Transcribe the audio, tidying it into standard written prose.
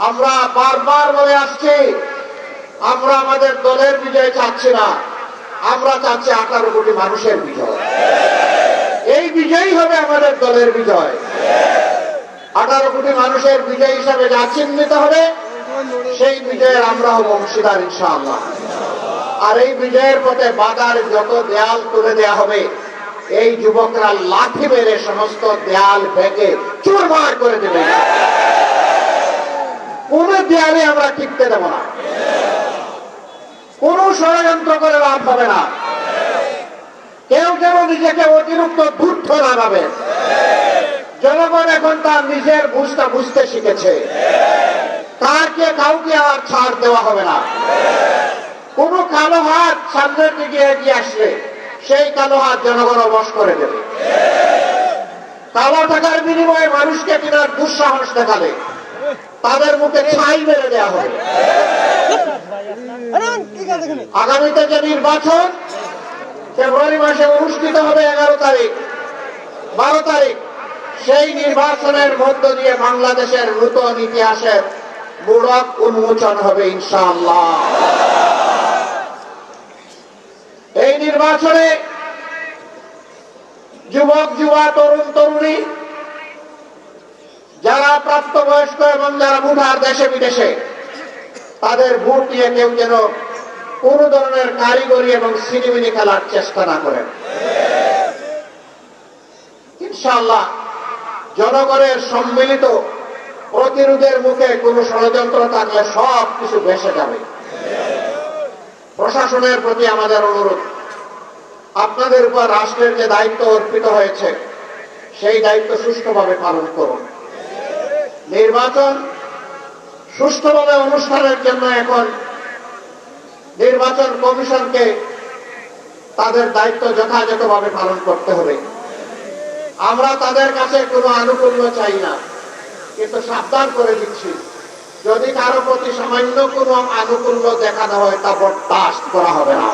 আমরা বারবার বলে আসছি, আমরা আমাদের দলের বিজয় চাচ্ছি না, আমরা চাচ্ছি 18 কোটি মানুষের বিজয়। এই বিজয়ই হবে আমাদের দলের বিজয়। 18 কোটি মানুষের বিজয় হিসাবে যা চিহ্নিত হবে, সেই বিজয়ের আমরা হব অংশীদার ইনশাআল্লাহ। আর এই বিজয়ের পথে বাধার যত দেয়াল তুলে দেয়া হবে, এই যুবকরা লাঠি মেরে সমস্ত দেয়াল ভেঙে চুরমার করে দেবে। কোন দেয়ালে আমরা টিকতে দেব না, কোন ষড়যন্ত্র করে লাভ হবে না। কেউ যেন নিজেকে অতিরিক্ত ধূর্ত না ভাবে। জনগণ এখন তার নিজের বুঝটা বুঝতে শিখেছে, কাউকে আর ছাড় দেওয়া হবে না। কোন কালো হাত সামনের দিকে এগিয়ে আসলে সেই কালো হাত জনগণ অবশ করে দেবে। কালো টাকার বিনিময়ে মানুষকে কেনার দুঃসাহস দেখালে তাদের মুখে ছাই মেরে দেওয়া হবে। আগামীতে যে নির্বাচন ফেব্রুয়ারি মাসে অনুষ্ঠিত হবে 11 তারিখ 12 তারিখ, সেই নির্বাচনের মধ্য দিয়ে বাংলাদেশের নূতন ইতিহাসের মোড়ক উন্মোচন হবে ইনশাআল্লাহ। এই নির্বাচনে যুবক যুবা, তরুণ তরুণী, যারা প্রাপ্তবয়স্ক এবং যারা ভোটার দেশে বিদেশে, তাদের ভোট নিয়ে কেউ যেন কোন ধরনের কারিগরি এবং সিনেমিনি খেলার চেষ্টা না করেন। ইনশাআল্লাহ জনগণের সম্মিলিত প্রতিরোধের মুখে কোন ষড়যন্ত্র থাকলে সব কিছু ভেসে যাবে। প্রশাসনের প্রতি আমাদের অনুরোধ, আপনাদের উপর রাষ্ট্রের যে দায়িত্ব অর্পিত হয়েছে, সেই দায়িত্ব সুষ্ঠুভাবে পালন করুন। নির্বাচন সুষ্ঠুভাবে অনুষ্ঠানের জন্য এখন নির্বাচন কমিশনকে তাদের দায়িত্ব যথাযথভাবে পালন করতে হবে। আমরা তাদের কাছে কোনো আনুকূল্য চাই না, কিন্তু সাবধান করে দিচ্ছি, যদি কারো প্রতি সামান্য কোনো আনুকূল্য দেখানো হয় তা বরদাস্ত করা হবে না।